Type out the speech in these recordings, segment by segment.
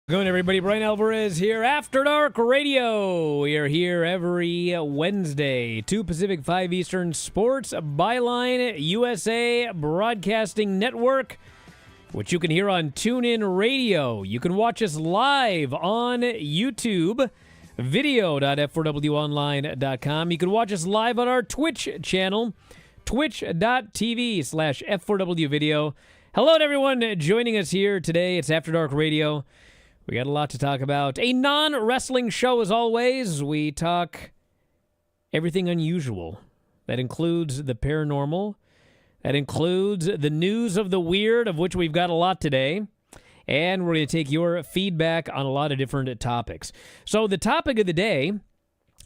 Good, everybody. Bryan Alvarez here, After Dark Radio. We are here every Wednesday, 2 Pacific, 5 Eastern, Sports Byline USA Broadcasting Network, which you can hear on TuneIn Radio. You can watch us live on YouTube, video.f4wonline.com. You can watch us live on our Twitch channel, twitch.tv/F4W Video. Hello to everyone joining us here today. It's After Dark Radio. We got a lot to talk about. A non-wrestling show, as always. We talk everything unusual. That includes the paranormal. That includes the news of the weird, of which we've got a lot today. And we're going to take your feedback on a lot of different topics. So the topic of the day,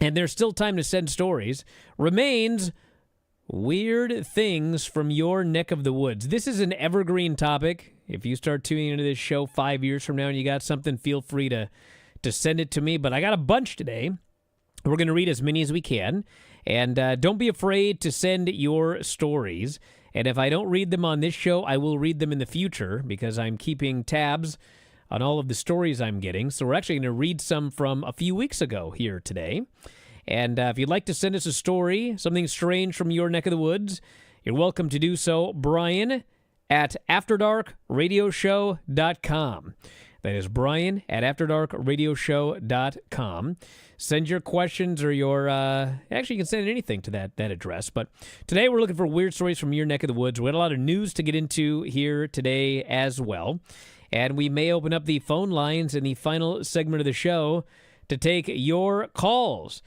and there's still time to send stories, remains weird things from your neck of the woods. This is an evergreen topic. If you start tuning into this show 5 years from now and you got something, feel free to send it to me. But I got a bunch today. We're going to read as many as we can. And don't be afraid to send your stories. And if I don't read them on this show, I will read them in the future because I'm keeping tabs on all of the stories I'm getting. So we're actually going to read some from a few weeks ago here today. And if you'd like to send us a story, something strange from your neck of the woods, you're welcome to do so. Bryan at AfterDarkRadioShow.com. That is Bryan at AfterDarkRadioShow.com. Send your questions or your... actually, you can send anything to that address. But today we're looking for weird stories from your neck of the woods. We had a lot of news to get into here today as well. And we may open up the phone lines in the final segment of the show to take your calls.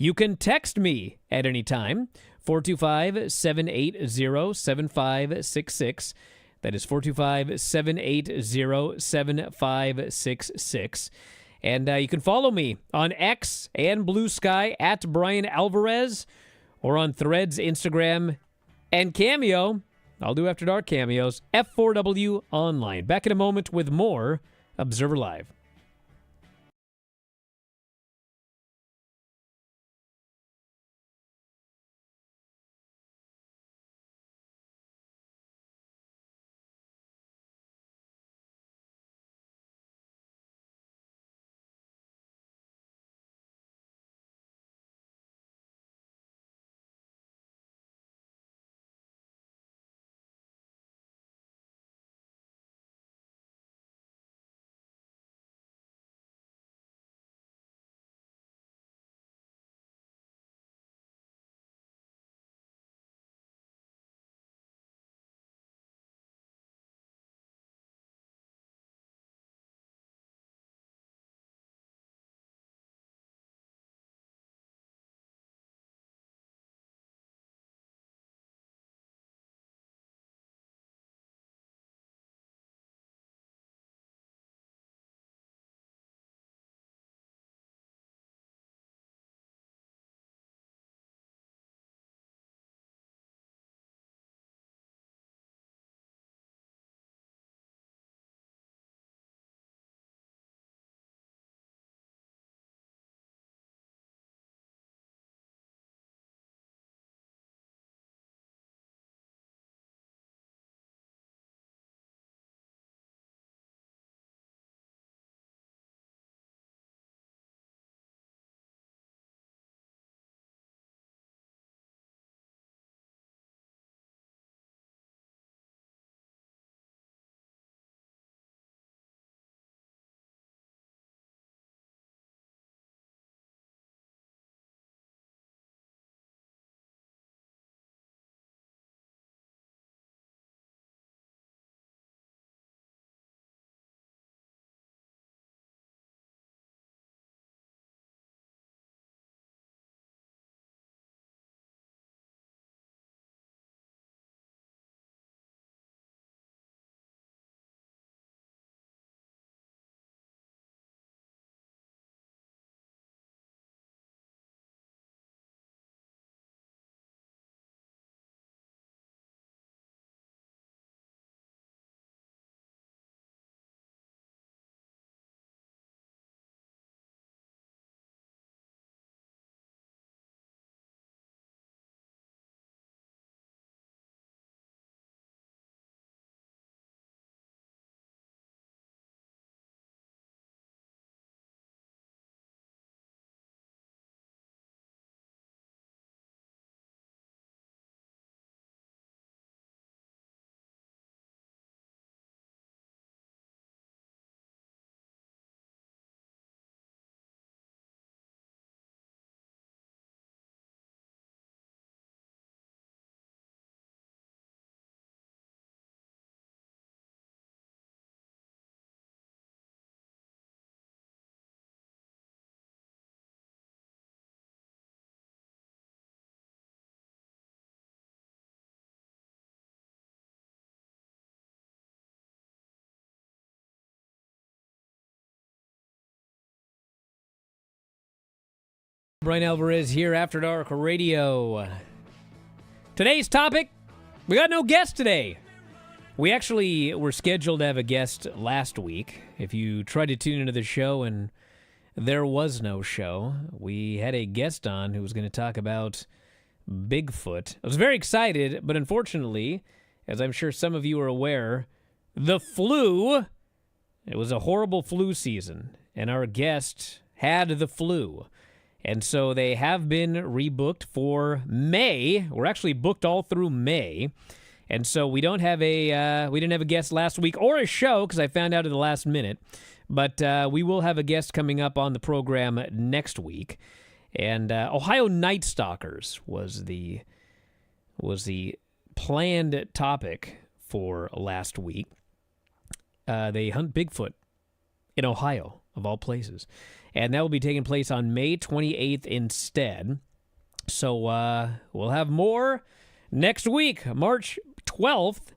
You can text me at any time, 425-780-7566. That is 425-780-7566. And you can follow me on X and Blue Sky at Bryan Alvarez, or on Threads, Instagram, and Cameo. I'll do After Dark cameos, F4W Online. Back in a moment with more Observer Live. Bryan Alvarez here, After Dark Radio. Today's topic, we got no guest today. We actually were scheduled to have a guest last week. If you tried to tune into the show and there was no show, we had a guest on who was going to talk about Bigfoot. I was very excited, but unfortunately, as I'm sure some of you are aware, the flu, it was a horrible flu season, and our guest had the flu. And so they have been rebooked for May. We're actually booked all through May. And so we didn't have a guest last week or a show because I found out at the last minute. But we will have a guest coming up on the program next week. And Ohio Night Stalkers was the planned topic for last week. They hunt Bigfoot in Ohio, of all places. And that will be taking place on May 28th instead. So we'll have more next week, March 12th.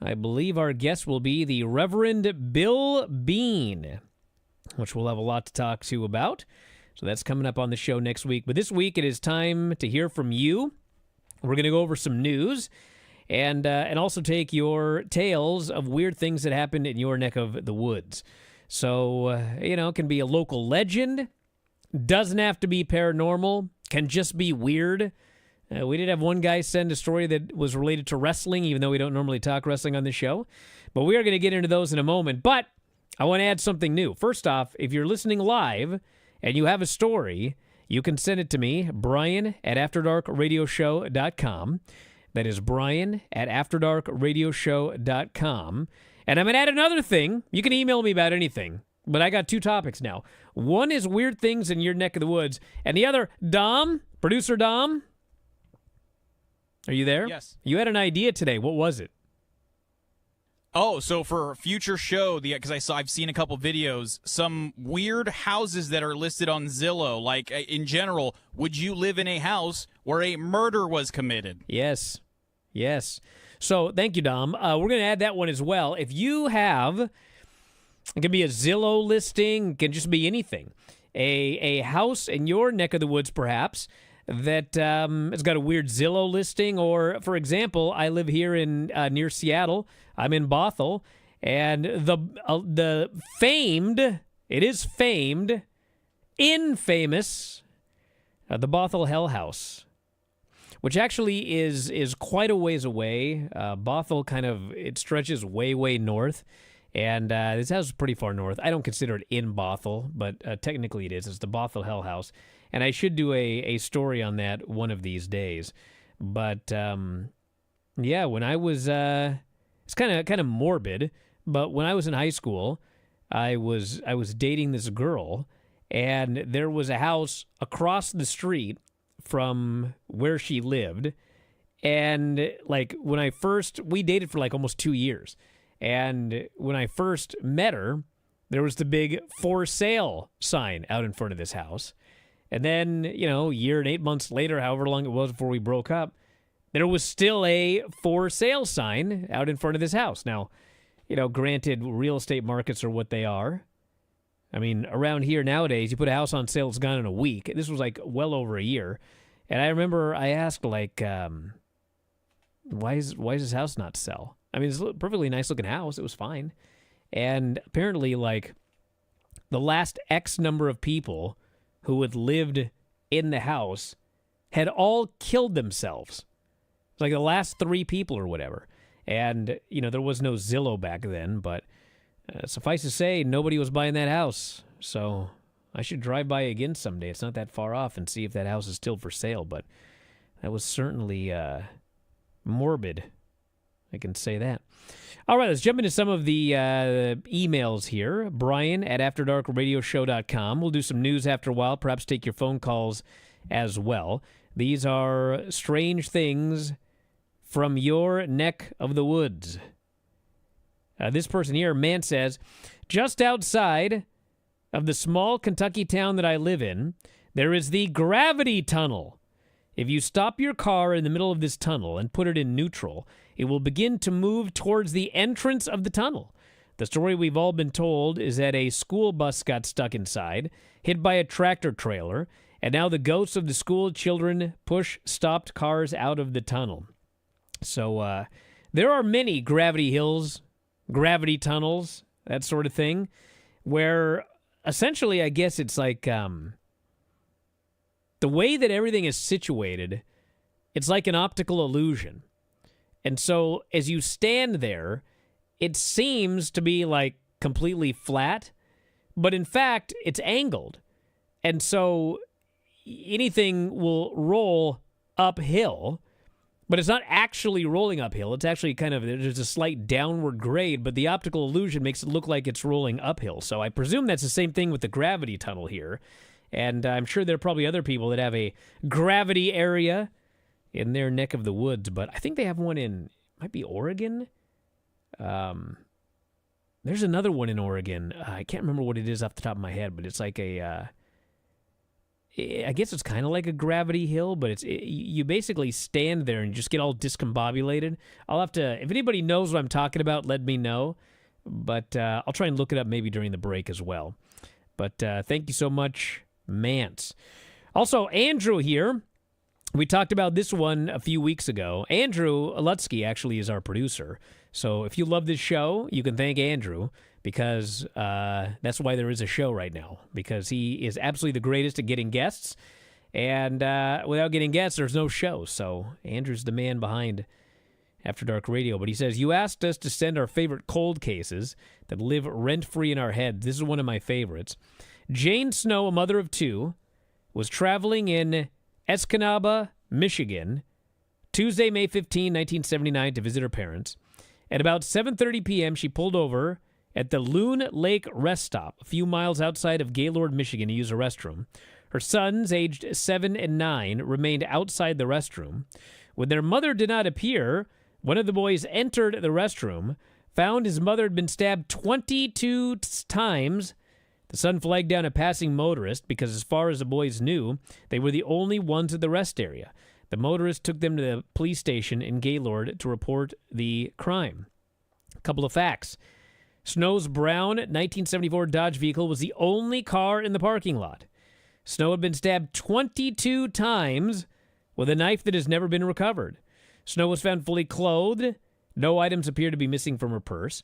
I believe our guest will be the Reverend Bill Bean, which we'll have a lot to talk to about. So that's coming up on the show next week. But this week it is time to hear from you. We're going to go over some news and also take your tales of weird things that happened in your neck of the woods. So, it can be a local legend, doesn't have to be paranormal, can just be weird. We did have one guy send a story that was related to wrestling, even though we don't normally talk wrestling on the show. But we are going to get into those in a moment. But I want to add something new. First off, if you're listening live and you have a story, you can send it to me, Bryan at AfterDarkRadioShow.com. That is Bryan at AfterDarkRadioShow.com. And I'm going to add another thing. You can email me about anything, but I got two topics now. One is weird things in your neck of the woods, and the other, Dom, producer Dom, are you there? Yes. You had an idea today. What was it? Oh, so for a future show, because I've seen a couple videos, some weird houses that are listed on Zillow. Like, in general, would you live in a house where a murder was committed? Yes. So, thank you, Dom. We're going to add that one as well. If you have, it can be a Zillow listing, it can just be anything. A house in your neck of the woods, perhaps, that has got a weird Zillow listing. Or, for example, I live here in near Seattle. I'm in Bothell. And the infamous, the Bothell Hell House, which actually is quite a ways away. Bothell it stretches way, way north. And this house is pretty far north. I don't consider it in Bothell, but technically it is. It's the Bothell Hell House. And I should do a story on that one of these days. But, when I was, it's kind of morbid, but when I was in high school, I was dating this girl, and there was a house across the street from where she lived. And we dated for almost 2 years. And when I first met her, there was the big for sale sign out in front of this house. And then, a year and 8 months later, however long it was before we broke up, there was still a for sale sign out in front of this house. Now, granted, real estate markets are what they are. I mean, around here nowadays, you put a house on sale, it's gone in a week. This was well over a year. And I remember I asked, why is this house not sell? I mean, it's a perfectly nice looking house. It was fine. And apparently, the last X number of people who had lived in the house had all killed themselves. It's the last 3 people or whatever. And, there was no Zillow back then, but suffice to say, nobody was buying that house. So I should drive by again someday. It's not that far off, and see if that house is still for sale. But that was certainly morbid. I can say that. All right, let's jump into some of the emails here. Bryan at AfterDarkRadioShow.com. We'll do some news after a while, perhaps take your phone calls as well. These are strange things from your neck of the woods. This person here, man, says, just outside of the small Kentucky town that I live in, there is the gravity tunnel. If you stop your car in the middle of this tunnel and put it in neutral, it will begin to move towards the entrance of the tunnel. The story we've all been told is that a school bus got stuck inside, hit by a tractor trailer, And now the ghosts of the school children push stopped cars out of the tunnel. So there are many gravity hills, gravity tunnels, that sort of thing, where essentially I guess it's like the way that everything is situated, it's like an optical illusion. And so as you stand there, it seems to be like completely flat, but in fact, it's angled. And so anything will roll uphill, but it's not actually rolling uphill. It's actually kind of, there's a slight downward grade, but the optical illusion makes it look like it's rolling uphill. So I presume that's the same thing with the gravity tunnel here. And I'm sure there are probably other people that have a gravity area in their neck of the woods, but I think they have one in, might be Oregon. There's another one in Oregon. I can't remember what it is off the top of my head, but it's like I guess it's kind of like a gravity hill, but you basically stand there and just get all discombobulated. I'll have to, if anybody knows what I'm talking about, let me know. But I'll try and look it up maybe during the break as well. But thank you so much, Mance. Also, Andrew here. We talked about this one a few weeks ago. Andrew Lutsky actually is our producer. So if you love this show, you can thank Andrew, because that's why there is a show right now, because he is absolutely the greatest at getting guests. And without getting guests, there's no show. So Andrew's the man behind After Dark Radio. But he says, you asked us to send our favorite cold cases that live rent-free in our head. This is one of my favorites. Jane Snow, a mother of two, was traveling in Escanaba, Michigan, Tuesday, May 15, 1979, to visit her parents. At about 7:30 p.m., she pulled over at the Loon Lake Rest Stop, a few miles outside of Gaylord, Michigan, to use a restroom. Her sons, aged 7 and 9, remained outside the restroom. When their mother did not appear, one of the boys entered the restroom, found his mother had been stabbed 22 times. The son flagged down a passing motorist because, as far as the boys knew, they were the only ones at the rest area. The motorist took them to the police station in Gaylord to report the crime. A couple of facts. Snow's brown 1974 Dodge vehicle was the only car in the parking lot. Snow had been stabbed 22 times with a knife that has never been recovered. Snow was found fully clothed. No items appear to be missing from her purse.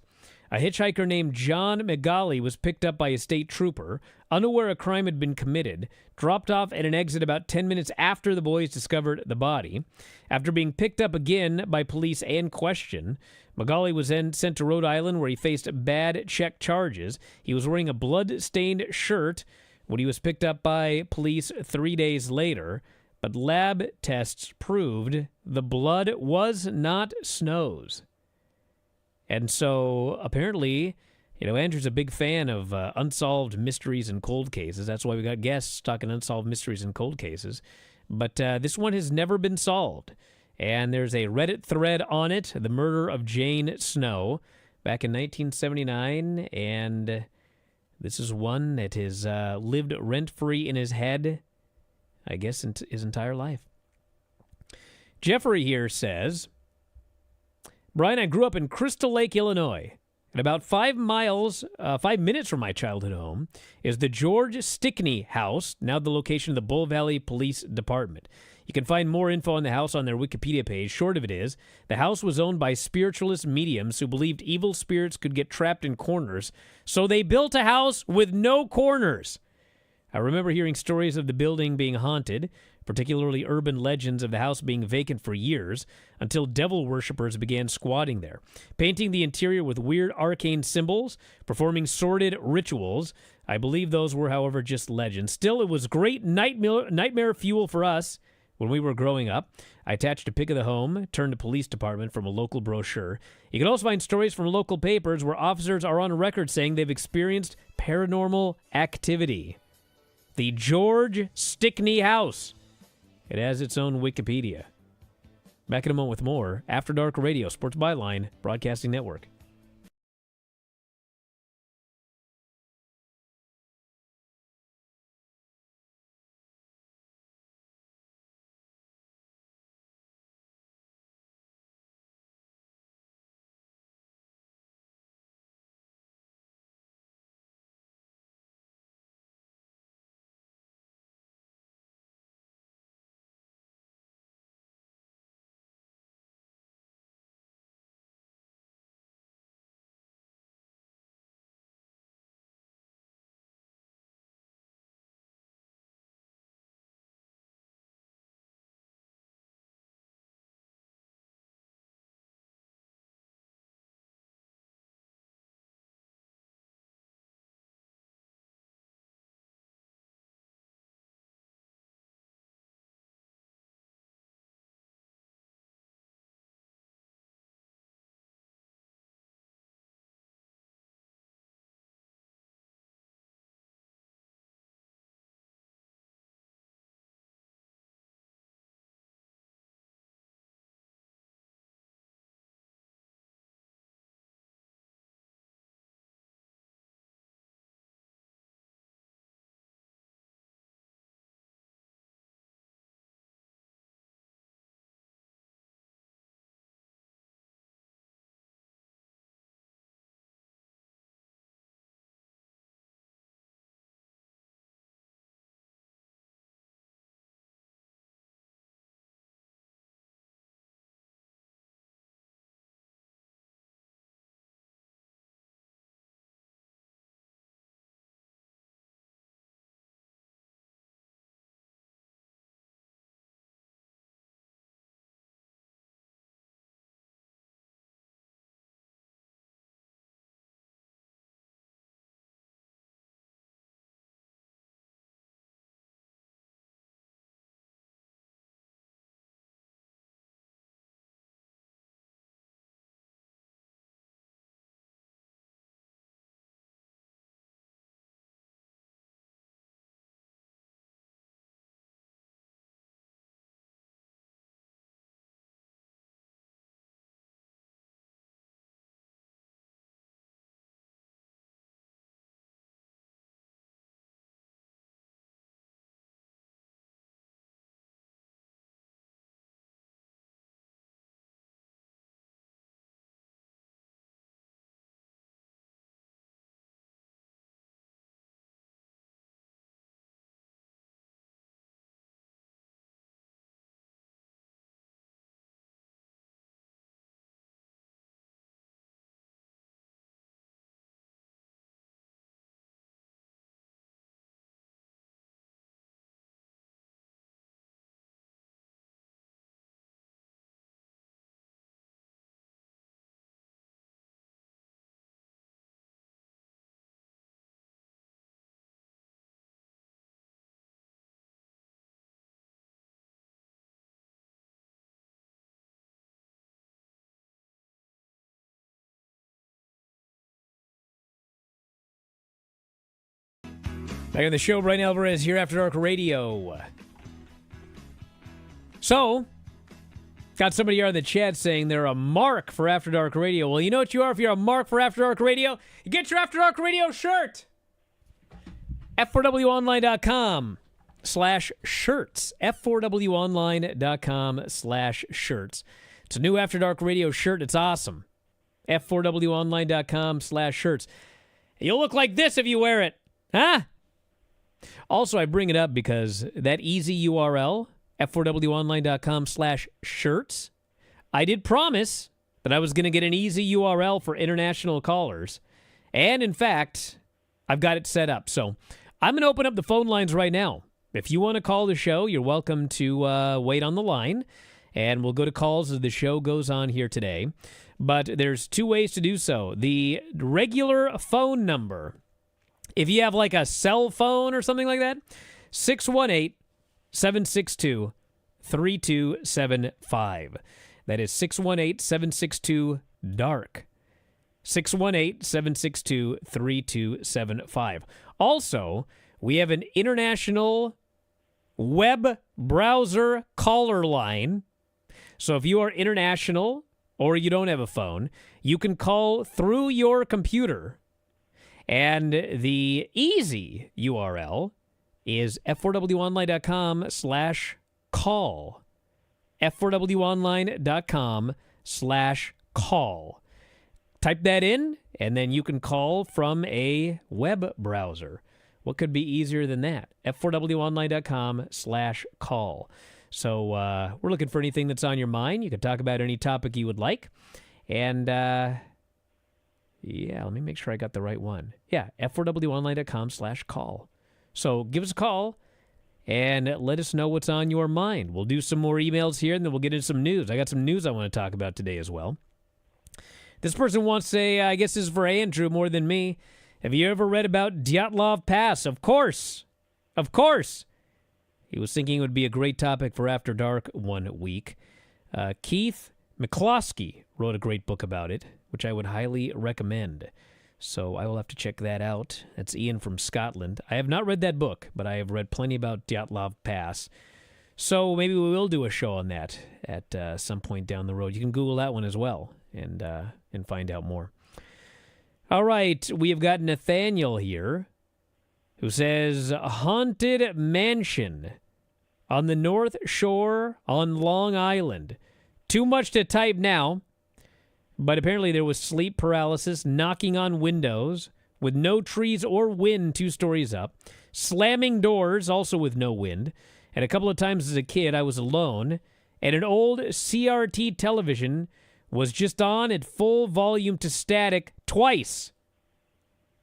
A hitchhiker named John McGauley was picked up by a state trooper, unaware a crime had been committed, dropped off at an exit about 10 minutes after the boys discovered the body. After being picked up again by police and questioned, McGauley was then sent to Rhode Island, where he faced bad check charges. He was wearing a blood-stained shirt when he was picked up by police 3 days later, but lab tests proved the blood was not Snow's. And so, apparently, Andrew's a big fan of unsolved mysteries and cold cases. That's why we got guests talking unsolved mysteries and cold cases. But this one has never been solved. And there's a Reddit thread on it, the murder of Jane Snow, back in 1979. And this is one that has lived rent-free in his head, I guess, his entire life. Jeffrey here says, Brian, I grew up in Crystal Lake, Illinois. And about 5 minutes from my childhood home is the George Stickney House, now the location of the Bull Valley Police Department. You can find more info on the house on their Wikipedia page. Short of it is, the house was owned by spiritualist mediums who believed evil spirits could get trapped in corners, so they built a house with no corners. I remember hearing stories of the building being haunted, particularly urban legends of the house being vacant for years, until devil worshippers began squatting there, painting the interior with weird arcane symbols, performing sordid rituals. I believe those were, however, just legends. Still, it was great nightmare fuel for us when we were growing up. I attached a pic of the home, turned to police department from a local brochure. You can also find stories from local papers where officers are on record saying they've experienced paranormal activity. The George Stickney House. It has its own Wikipedia. Back in a moment with more After Dark Radio, Sports Byline Broadcasting Network. Back on the show, Bryan Alvarez here, After Dark Radio. So, got somebody here in the chat saying they're a mark for After Dark Radio. Well, you know what you are if you're a mark for After Dark Radio? You get your After Dark Radio shirt. F4WOnline.com/shirts. F4WOnline.com/shirts. It's a new After Dark Radio shirt. It's awesome. F4WOnline.com/shirts. You'll look like this if you wear it. Huh? Also, I bring it up because that easy URL, F4WOnline.com/shirts, I did promise that I was going to get an easy URL for international callers. And in fact, I've got it set up. So I'm going to open up the phone lines right now. If you want to call the show, you're welcome to wait on the line. And we'll go to calls as the show goes on here today. But there's two ways to do so. The regular phone number, if you have like a cell phone or something like that, 618-762-3275. That is 618-762-DARK. 618-762-3275. Also, we have an international web browser caller line. So if you are international or you don't have a phone, you can call through your computer. And the easy URL is f4wonline.com/call. f4wonline.com/call. Type that in, and then you can call from a web browser. What could be easier than that? f4wonline.com/call. So we're looking for anything that's on your mind. You can talk about any topic you would like. And, yeah, let me make sure I got the right one. Yeah, f4wonline.com/call. So give us a call and let us know what's on your mind. We'll do some more emails here, and then we'll get into some news. I got some news I want to talk about today as well. This person wants to say, I guess this is for Andrew more than me. Have you ever read about Dyatlov Pass? Of course. Of course. He was thinking it would be a great topic for After Dark one week. Keith McCloskey wrote a great book about it, which I would highly recommend. So I will have to check that out. That's Ian from Scotland. I have not read that book, but I have read plenty about Dyatlov Pass. So maybe we will do a show on that at some point down the road. You can Google that one as well and find out more. All right, we have got Nathaniel here who says, a haunted mansion on the North Shore on Long Island. Too much to type now, but apparently there was sleep paralysis, knocking on windows with no trees or wind 2 stories up, slamming doors also with no wind, and a couple of times as a kid I was alone, and an old CRT television was just on at full volume to static twice.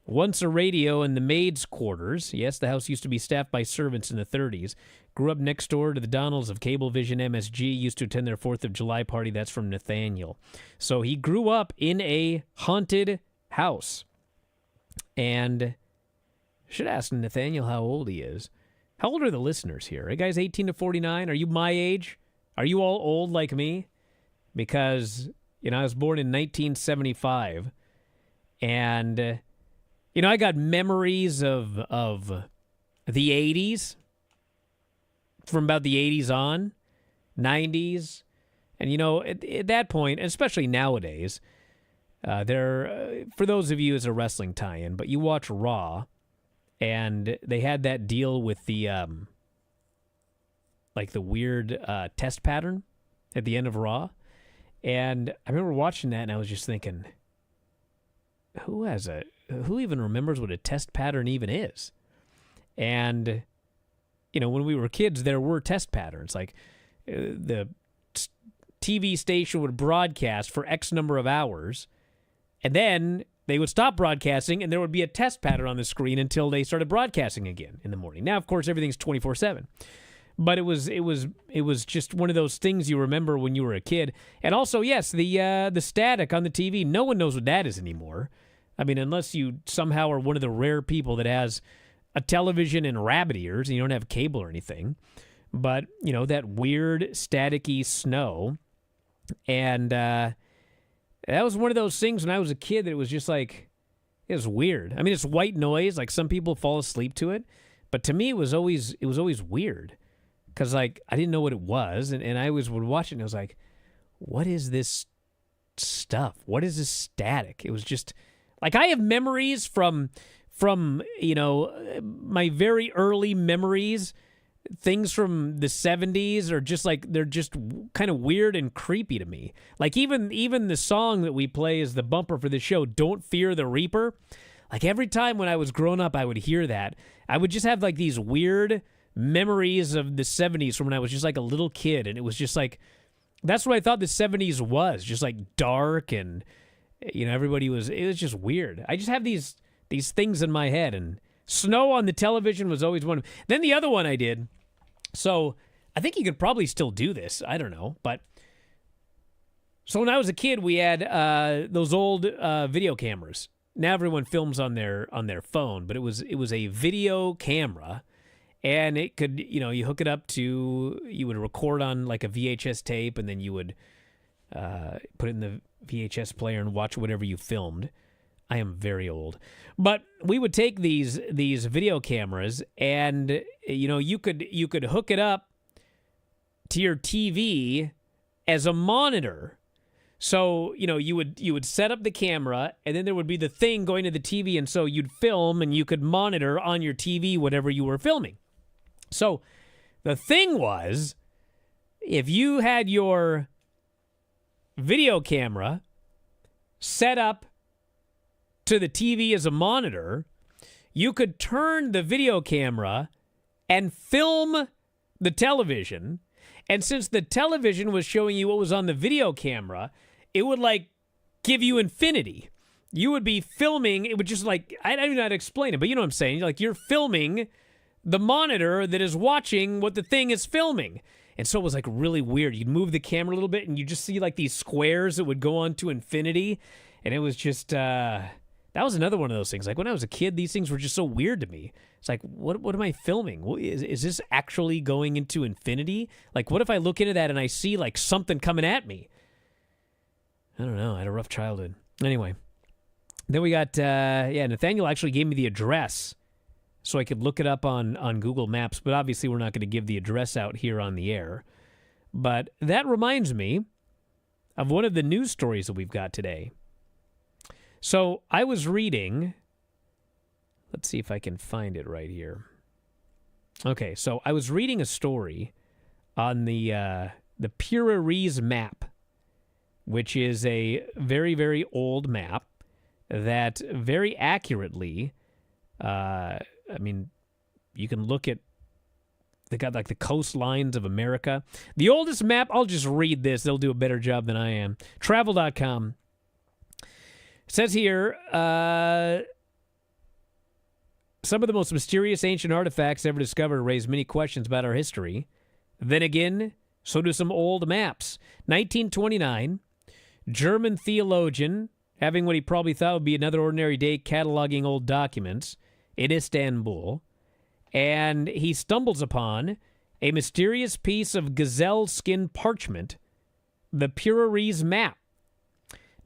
Once a radio in the maid's quarters. Yes, the house used to be staffed by servants in the 30s. Grew up next door to the Donalds of Cablevision MSG. Used to attend their 4th of July party. That's from Nathaniel. So he grew up in a haunted house. And I should ask Nathaniel how old he is. How old are the listeners here? Are you guys 18 to 49? Are you my age? Are you all old like me? Because, I was born in 1975. And I got memories of the 80s, from about the 80s on, 90s. And, at that point, especially nowadays, for those of you as a wrestling tie-in, but you watch Raw, and they had that deal with the, the weird test pattern at the end of Raw. And I remember watching that, and I was just thinking, who even remembers what a test pattern even is? And, when we were kids, there were test patterns. Like, the TV station would broadcast for X number of hours, and then they would stop broadcasting, and there would be a test pattern on the screen until they started broadcasting again in the morning. Now, of course, everything's 24/7. But it was just one of those things you remember when you were a kid. And also, yes, the static on the TV, no one knows what that is anymore. I mean, unless you somehow are one of the rare people that has a television and rabbit ears and you don't have cable or anything. But, that weird staticky snow. And that was one of those things when I was a kid that it was just like, It was weird. I mean, it's white noise. Like some people fall asleep to it, but to me, it was always weird because like I didn't know what it was, and I would watch it and I was like, what is this stuff? What is this static? It was just like I have memories from my very early memories. Things from the 70s are just like they're just kind of weird and creepy to me. Like even the song that we play as the bumper for the show, Don't Fear the Reaper. Like every time when I was growing up, I would hear that. I would just have like these weird memories of the 70s from when I was just like a little kid. And it was just like, that's what I thought the 70s was, just like dark and, it was just weird. I just have these things in my head, and snow on the television was always one. Then the other one I did, so I think you could probably still do this. I don't know. But so when I was a kid, we had those old video cameras. Now everyone films on their phone, but it was a video camera, and it could, you hook it up to, you would record on like a VHS tape, and then you would put it in the VHS player and watch whatever you filmed. I am very old. But we would take these video cameras and you could hook it up to your TV as a monitor. So, you would set up the camera and then there would be the thing going to the TV, and so you'd film and you could monitor on your TV whatever you were filming. So, the thing was, if you had your video camera set up to the TV as a monitor, you could turn the video camera and film the television. And since the television was showing you what was on the video camera, it would like give you infinity. You would be filming, it would just like, I don't even know how to explain it, but you know what I'm saying? Like you're filming the monitor that is watching what the thing is filming. And so it was like really weird. You'd move the camera a little bit and you just see like these squares that would go on to infinity. And it was just, that was another one of those things. Like when I was a kid, these things were just so weird to me. It's like, what am I filming? Is this actually going into infinity? Like, what if I look into that and I see like something coming at me? I don't know. I had a rough childhood. Anyway, then we got, Nathaniel actually gave me the address so I could look it up on Google Maps. But obviously, we're not going to give the address out here on the air. But that reminds me of one of the news stories that we've got today. So I was reading, let's see if I can find it right here. Okay, so I was reading a story on the Piraeus map, which is a very, very old map that very accurately, you can look at, they got like the coastlines of America. The oldest map, I'll just read this. They'll do a better job than I am. Travel.com. It says here, some of the most mysterious ancient artifacts ever discovered raise many questions about our history. Then again, so do some old maps. 1929, German theologian, having what he probably thought would be another ordinary day cataloging old documents in Istanbul, and he stumbles upon a mysterious piece of gazelle skin parchment, the Piraeus map.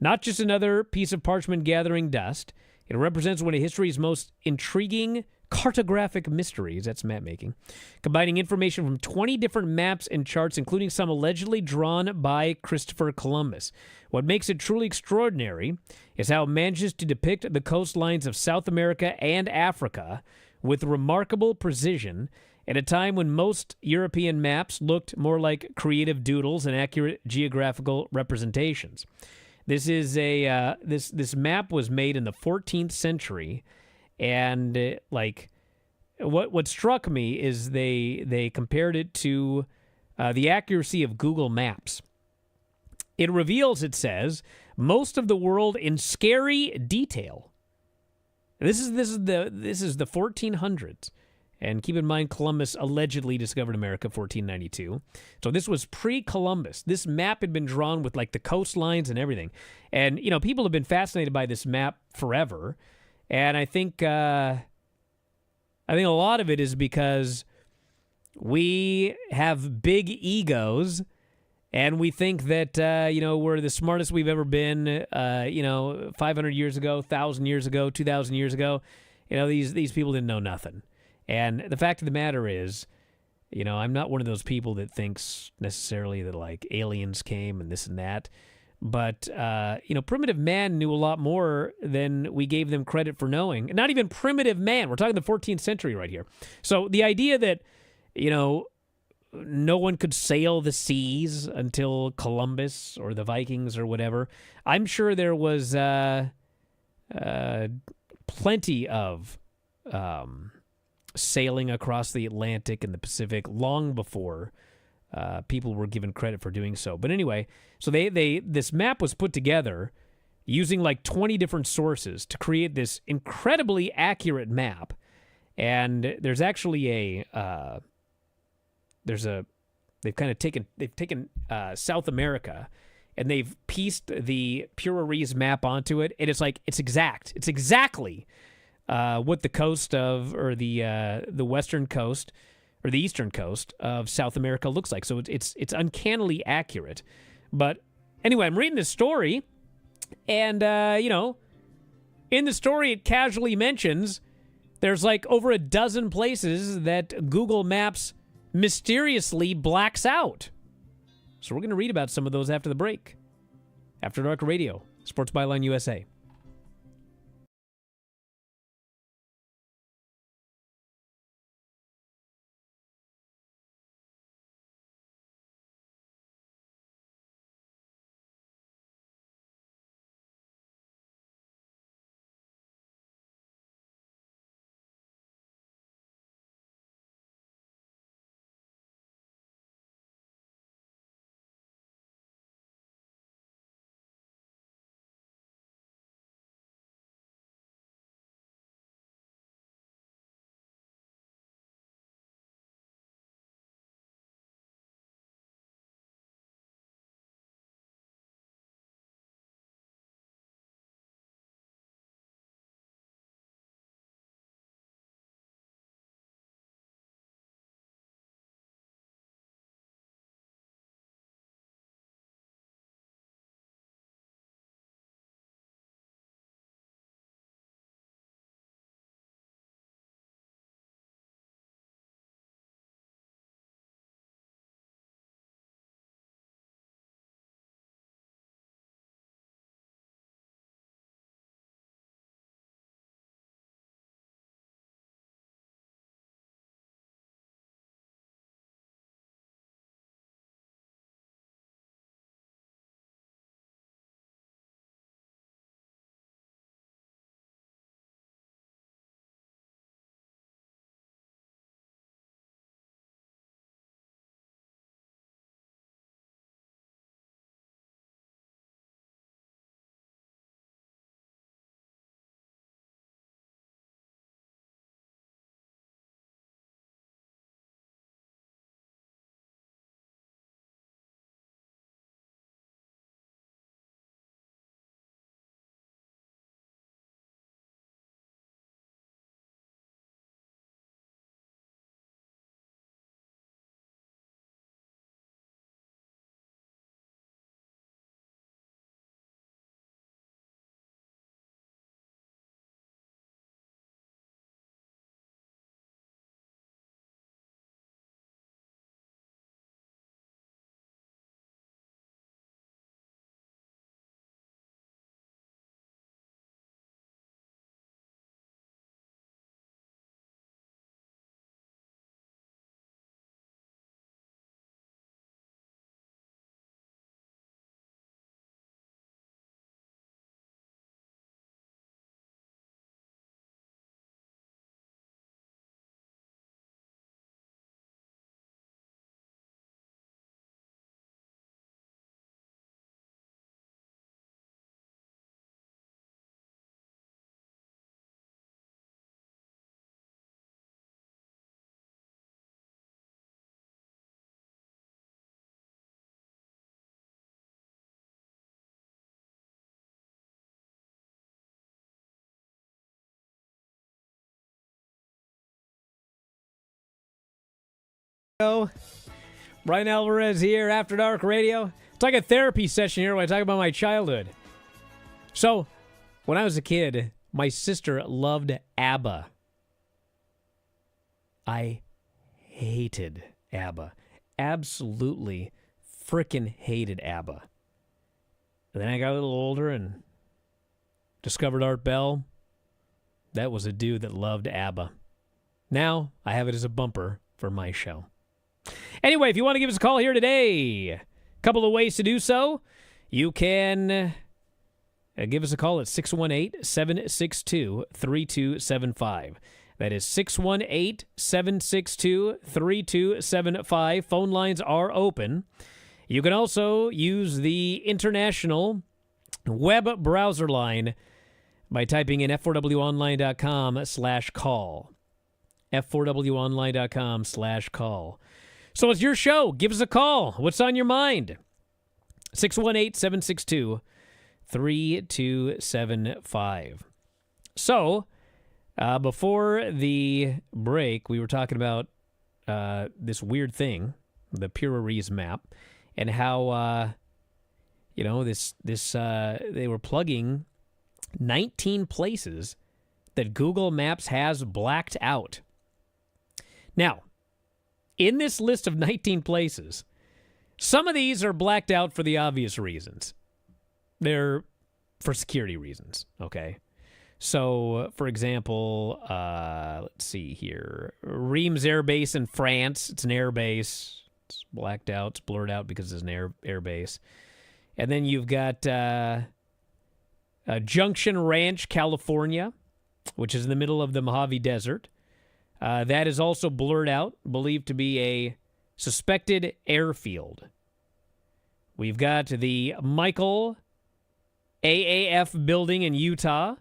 Not just another piece of parchment gathering dust. It represents one of history's most intriguing cartographic mysteries. That's map making. Combining information from 20 different maps and charts, including some allegedly drawn by Christopher Columbus. What makes it truly extraordinary is how it manages to depict the coastlines of South America and Africa with remarkable precision at a time when most European maps looked more like creative doodles and accurate geographical representations. This is this map was made in the 14th century, and what struck me is they compared it to the accuracy of Google Maps. It reveals, it says, most of the world in scary detail. This is the 1400s. And keep in mind, Columbus allegedly discovered America 1492. So this was pre-Columbus. This map had been drawn with like the coastlines and everything. And, people have been fascinated by this map forever. And I think a lot of it is because we have big egos And we think that, we're the smartest we've ever been, 500 years ago, 1,000 years ago, 2,000 years ago. These people didn't know nothing. And the fact of the matter is, I'm not one of those people that thinks necessarily that, like, aliens came and this and that. But, primitive man knew a lot more than we gave them credit for knowing. And not even primitive man. We're talking the 14th century right here. So the idea that, no one could sail the seas until Columbus or the Vikings or whatever. I'm sure there was plenty of sailing across the Atlantic and the Pacific long before people were given credit for doing so. But anyway, so this map was put together using like 20 different sources to create this incredibly accurate map. And there's actually they've taken South America and they've pieced the Pura-Reis map onto it, and it's exactly what the coast of, or the western coast or the eastern coast of South America looks like. So it's uncannily accurate. But anyway, I'm reading this story, and in the story it casually mentions there's like over a dozen places that Google Maps mysteriously blacks out. So we're going to read about some of those after the break. After Dark Radio, Sports Byline USA. Bryan Alvarez here, After Dark Radio. It's like a therapy session here when I talk about my childhood. So, when I was a kid, my sister loved ABBA. I hated ABBA. Absolutely freaking hated ABBA. And then I got a little older and discovered Art Bell. That was a dude that loved ABBA. Now, I have it as a bumper for my show. Anyway, if you want to give us a call here today, a couple of ways to do so. You can give us a call at 618-762-3275. That is 618-762-3275. Phone lines are open. You can also use the international web browser line by typing in f4wonline.com/call. f4wonline.com/call. So it's your show. Give us a call. What's on your mind? 618-762-3275. So, before the break, we were talking about this weird thing, the Pura Reis map, and how, they were plugging 19 places that Google Maps has blacked out. Now, in this list of 19 places, some of these are blacked out for the obvious reasons. They're for security reasons, okay? So, for example, let's see here. Reims Air Base in France. It's an air base. It's blacked out. It's blurred out because it's an air base. And then you've got Junction Ranch, California, which is in the middle of the Mojave Desert. That is also blurred out, believed to be a suspected airfield. We've got the Michael AAF building in Utah,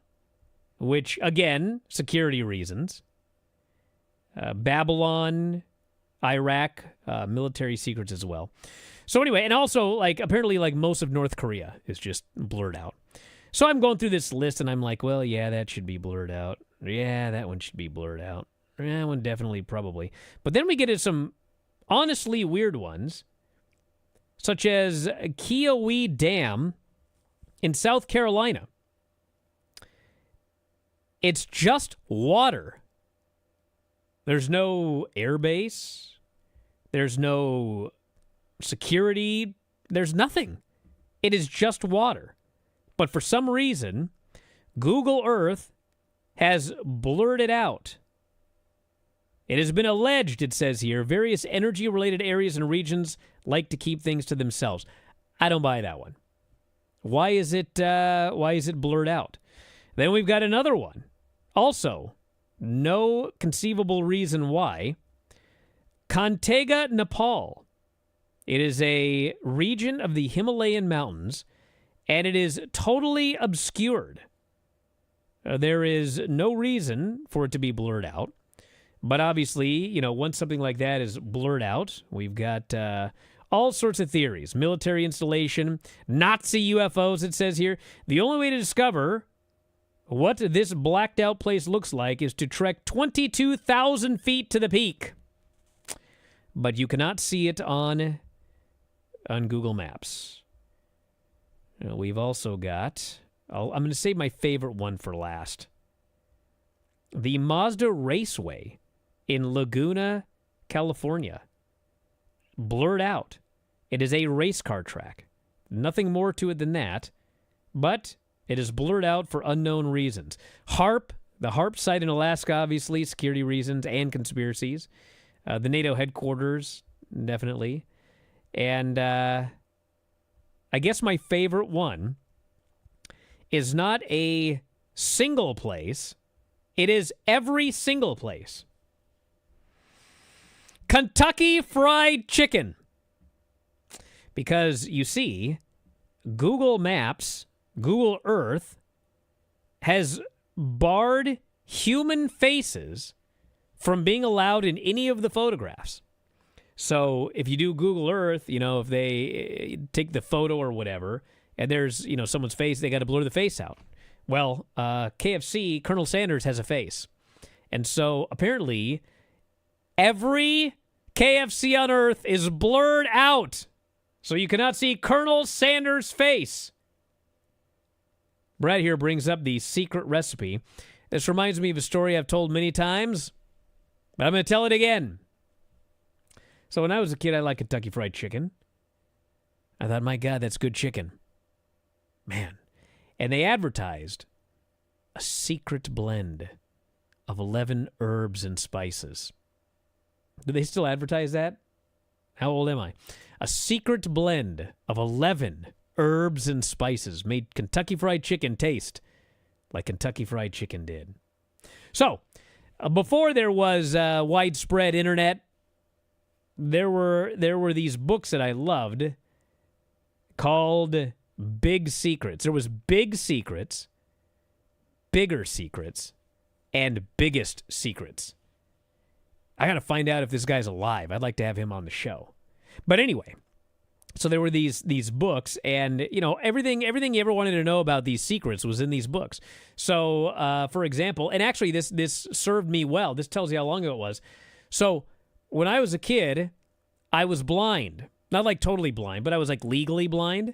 which, again, security reasons. Babylon, Iraq, military secrets as well. So anyway, and also, apparently, most of North Korea is just blurred out. So I'm going through this list, and I'm like, well, yeah, that should be blurred out. Yeah, that one should be blurred out. That one definitely, probably. But then we get into some honestly weird ones, such as Kiowee Dam in South Carolina. It's just water. There's no airbase. There's no security. There's nothing. It is just water. But for some reason, Google Earth has blurred it out. It has been alleged, it says here, various energy-related areas and regions like to keep things to themselves. I don't buy that one. Why is it blurred out? Then we've got another one. Also, no conceivable reason why. Kantega, Nepal. It is a region of the Himalayan mountains, and it is totally obscured. There is no reason for it to be blurred out. But obviously, once something like that is blurred out, we've got all sorts of theories. Military installation, Nazi UFOs, it says here. The only way to discover what this blacked out place looks like is to trek 22,000 feet to the peak. But you cannot see it on Google Maps. We've also got, I'm going to save my favorite one for last. The Mazda Raceway in Laguna, California. Blurred out. It is a race car track. Nothing more to it than that, but it is blurred out for unknown reasons. The HARP site in Alaska, obviously, security reasons and conspiracies. The NATO headquarters, definitely. And I guess my favorite one is not a single place. It is every single place. Kentucky Fried Chicken. Because, you see, Google Maps, Google Earth, has barred human faces from being allowed in any of the photographs. So if you do Google Earth, if they take the photo or whatever, and there's, someone's face, they got to blur the face out. Well, KFC, Colonel Sanders has a face. And so apparently every KFC on Earth is blurred out, so you cannot see Colonel Sanders' face. Brad here brings up the secret recipe. This reminds me of a story I've told many times, but I'm going to tell it again. So when I was a kid, I liked Kentucky Fried Chicken. I thought, my God, that's good chicken. Man. And they advertised a secret blend of 11 herbs and spices. Do they still advertise that? How old am I? A secret blend of 11 herbs and spices made Kentucky Fried Chicken taste like Kentucky Fried Chicken did. So, before there was widespread internet, there were these books that I loved called Big Secrets. There was Big Secrets, Bigger Secrets, and Biggest Secrets. I got to find out if this guy's alive. I'd like to have him on the show. But anyway, so there were these books, and everything you ever wanted to know about these secrets was in these books. So, for example, and actually this served me well. This tells you how long ago it was. So, when I was a kid, I was blind. Not like totally blind, but I was like legally blind.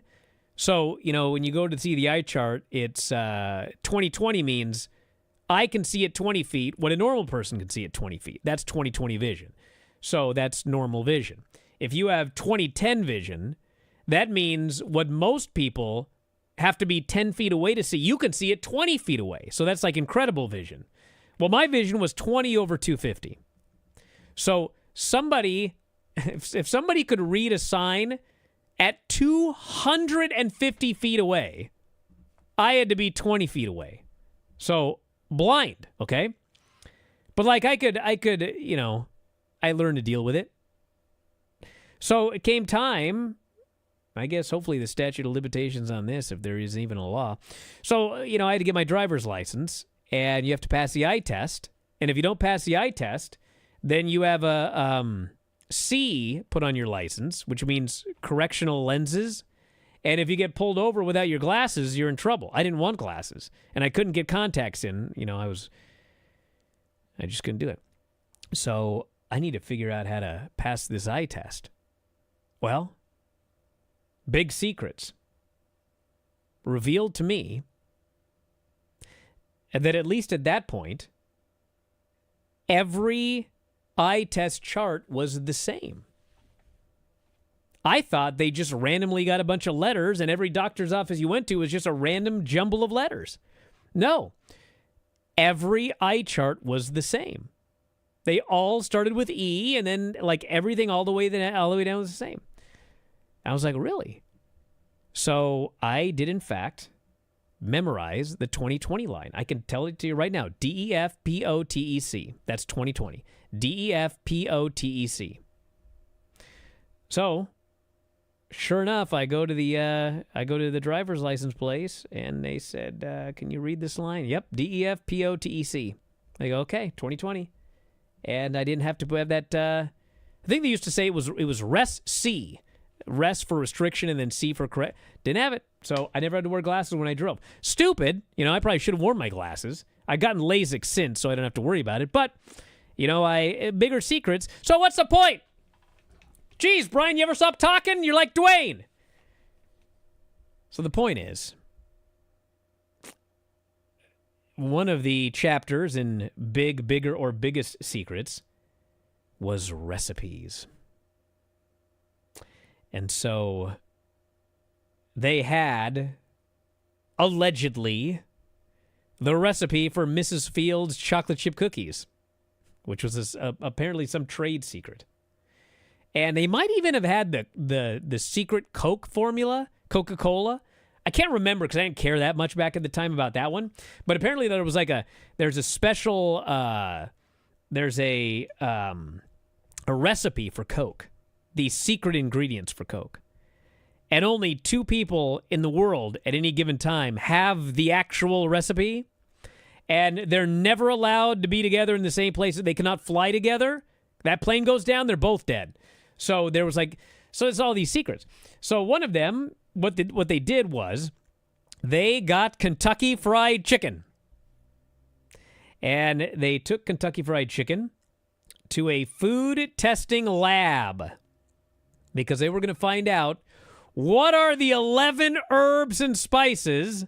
So, when you go to see the eye chart, it's 20/20 means I can see at 20 feet what a normal person can see at 20 feet. That's 20/20 vision. So that's normal vision. If you have 20/10 vision, that means what most people have to be 10 feet away to see, you can see at 20 feet away. So that's like incredible vision. Well, my vision was 20/250. So if somebody could read a sign at 250 feet away, I had to be 20 feet away. So blind, okay? But like I could, I learned to deal with it. So it came time, I guess hopefully the statute of limitations on this, if there is even a law. So, I had to get my driver's license, and you have to pass the eye test. And if you don't pass the eye test, then you have a C put on your license, which means correctional lenses. And if you get pulled over without your glasses, you're in trouble. I didn't want glasses, and I couldn't get contacts in. I just couldn't do it. So I need to figure out how to pass this eye test. Well, big secrets revealed to me, and that at least at that point, every eye test chart was the same. I thought they just randomly got a bunch of letters and every doctor's office you went to was just a random jumble of letters. No. Every eye chart was the same. They all started with E, and then like everything all the way down was the same. I was like, really? So I did, in fact, memorize the 20/20 line. I can tell it to you right now. DEFPOTEC. That's 20/20. DEFPOTEC. So, sure enough, I go to the driver's license place, and they said, "Can you read this line?" Yep, DEFPOTEC. I go, okay, 20/20, and I didn't have to have that. I think they used to say it was Res C, Res for restriction, and then C for correct. Didn't have it, so I never had to wear glasses when I drove. Stupid, I probably should have worn my glasses. I've gotten LASIK since, so I don't have to worry about it. But bigger secrets. So what's the point? Geez, Brian, you ever stop talking? You're like Dwayne. So the point is, one of the chapters in Big, Bigger, or Biggest Secrets was recipes. And so they had, allegedly, the recipe for Mrs. Fields' chocolate chip cookies, which was apparently some trade secret. And they might even have had the secret Coke formula, Coca-Cola. I can't remember because I didn't care that much back at the time about that one. But apparently there was there's a special, there's a recipe for Coke, the secret ingredients for Coke. And only 2 people in the world at any given time have the actual recipe. And they're never allowed to be together in the same place. They cannot fly together. That plane goes down, they're both dead. So there was so it's all these secrets. So one of them, what they did was they got Kentucky Fried Chicken. And they took Kentucky Fried Chicken to a food testing lab because they were going to find out what are the 11 herbs and spices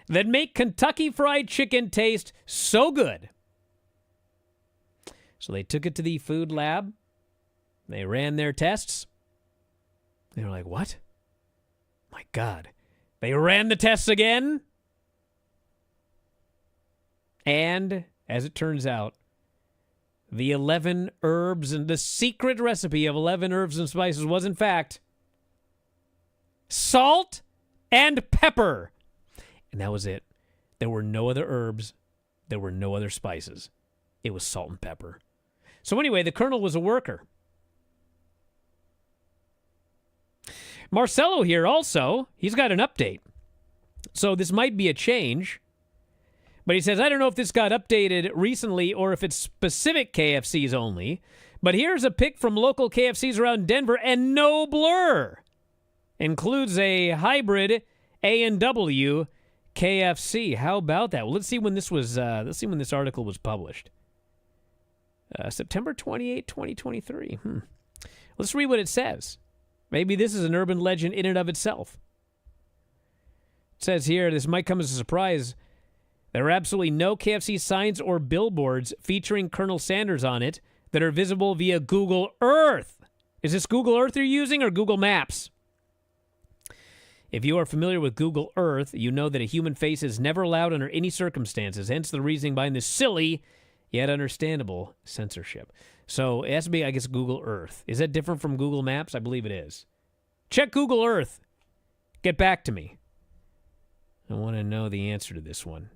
that make Kentucky Fried Chicken taste so good. So they took it to the food lab. They ran their tests. They were like, what? My God. They ran the tests again. And, as it turns out, the 11 herbs and the secret recipe of 11 herbs and spices was, in fact, salt and pepper. And that was it. There were no other herbs. There were no other spices. It was salt and pepper. So anyway, the Colonel was a worker. Marcelo here also, he's got an update. So this might be a change. But he says, I don't know if this got updated recently or if it's specific KFCs only. But here's a pic from local KFCs around Denver, and no blur. Includes a hybrid A&W KFC. How about that? Well, let's see when this was. Let's see when this article was published. September 28, 2023. Let's read what it says. Maybe this is an urban legend in and of itself. It says here, this might come as a surprise. There are absolutely no KFC signs or billboards featuring Colonel Sanders on it that are visible via Google Earth. Is this Google Earth you're using or Google Maps? If you are familiar with Google Earth, you know that a human face is never allowed under any circumstances, hence the reasoning behind this silly, yet understandable censorship. So it has to be, I guess, Google Earth. Is that different from Google Maps? I believe it is. Check Google Earth. Get back to me. I want to know the answer to this one.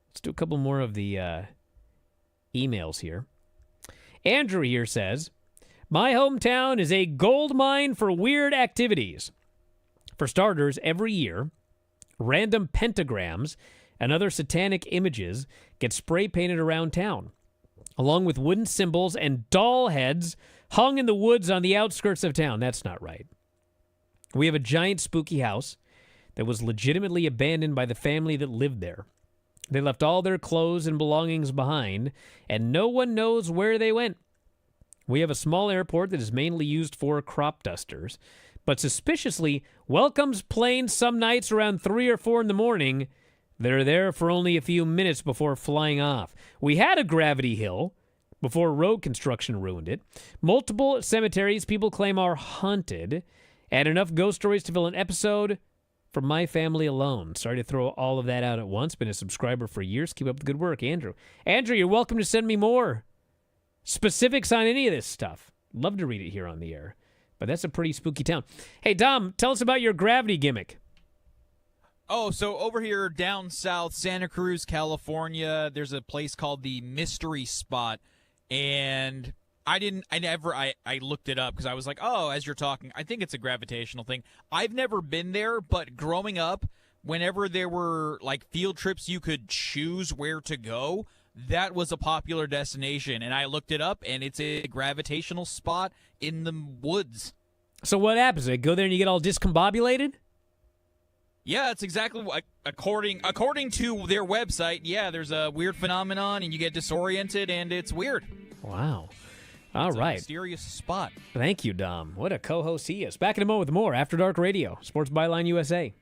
Let's do a couple more of the emails here. Andrew here says, my hometown is a gold mine for weird activities. For starters, every year, random pentagrams and other satanic images get spray painted around town, along with wooden symbols and doll heads hung in the woods on the outskirts of town. That's not right. We have a giant spooky house that was legitimately abandoned by the family that lived there. They left all their clothes and belongings behind, and no one knows where they went. We have a small airport that is mainly used for crop dusters, but suspiciously welcomes planes some nights around 3 or 4 in the morning that are there for only a few minutes before flying off. We had a gravity hill before road construction ruined it. Multiple cemeteries people claim are haunted, and enough ghost stories to fill an episode for my family alone. Sorry to throw all of that out at once. Been a subscriber for years. Keep up the good work, Andrew. Andrew, you're welcome to send me more specifics on any of this stuff. Love to read it here on the air. But that's a pretty spooky town. Hey, Dom, tell us about your gravity gimmick. Oh, so over here down south, Santa Cruz, California, there's a place called the Mystery Spot. And I looked it up because I was like, oh, as you're talking, I think it's a gravitational thing. I've never been there, but growing up, whenever there were like field trips you could choose where to go, that was a popular destination. And I looked it up, and it's a gravitational spot in the woods. So what happens? They go there and you get all discombobulated? Yeah, that's exactly what, according to their website, yeah, there's a weird phenomenon, and you get disoriented, and it's weird. Wow. All right. It's a mysterious spot. Thank you, Dom. What a co-host he is. Back in a moment with more After Dark Radio, Sports Byline USA.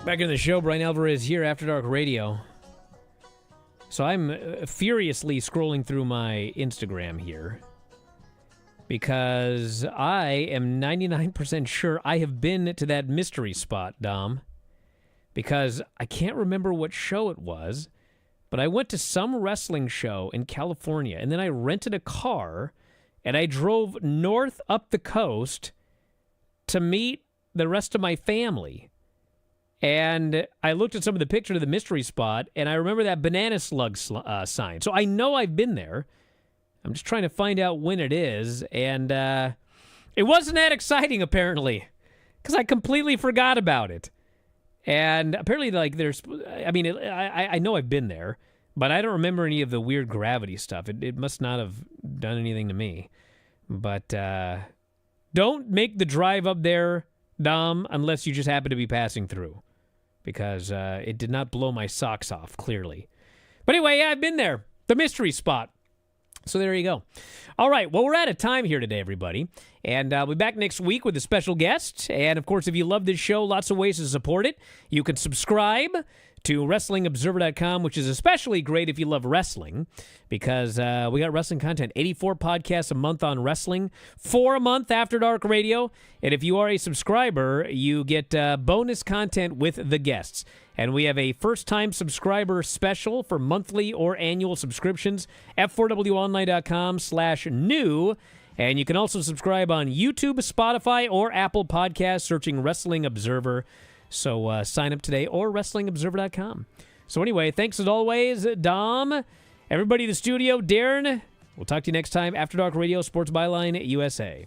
Back in the show, Bryan Alvarez here, After Dark Radio. So I'm furiously scrolling through my Instagram here because I am 99% sure I have been to that mystery spot, Dom, because I can't remember what show it was, but I went to some wrestling show in California, and then I rented a car, and I drove north up the coast to meet the rest of my family. And I looked at some of the pictures of the mystery spot, and I remember that banana slug sign. So I know I've been there. I'm just trying to find out when it is. And it wasn't that exciting, apparently, because I completely forgot about it. And apparently, like, I know I've been there, but I don't remember any of the weird gravity stuff. It must not have done anything to me. But don't make the drive up there, Dom, unless you just happen to be passing through. Because it did not blow my socks off, clearly. But anyway, yeah, I've been there. The mystery spot. So there you go. All right, well, we're out of time here today, everybody. And we'll be back next week with a special guest. And, of course, if you love this show, lots of ways to support it. You can subscribe to WrestlingObserver.com, which is especially great if you love wrestling, because we got wrestling content, 84 podcasts a month on wrestling, 4 a month After Dark Radio, and if you are a subscriber, you get bonus content with the guests. And we have a first-time subscriber special for monthly or annual subscriptions, f4wonline.com/new, and you can also subscribe on YouTube, Spotify, or Apple Podcasts, searching Wrestling Observer. So sign up today or WrestlingObserver.com. So anyway, thanks as always, Dom. Everybody in the studio, Darren. We'll talk to you next time. After Dark Radio, Sports Byline USA.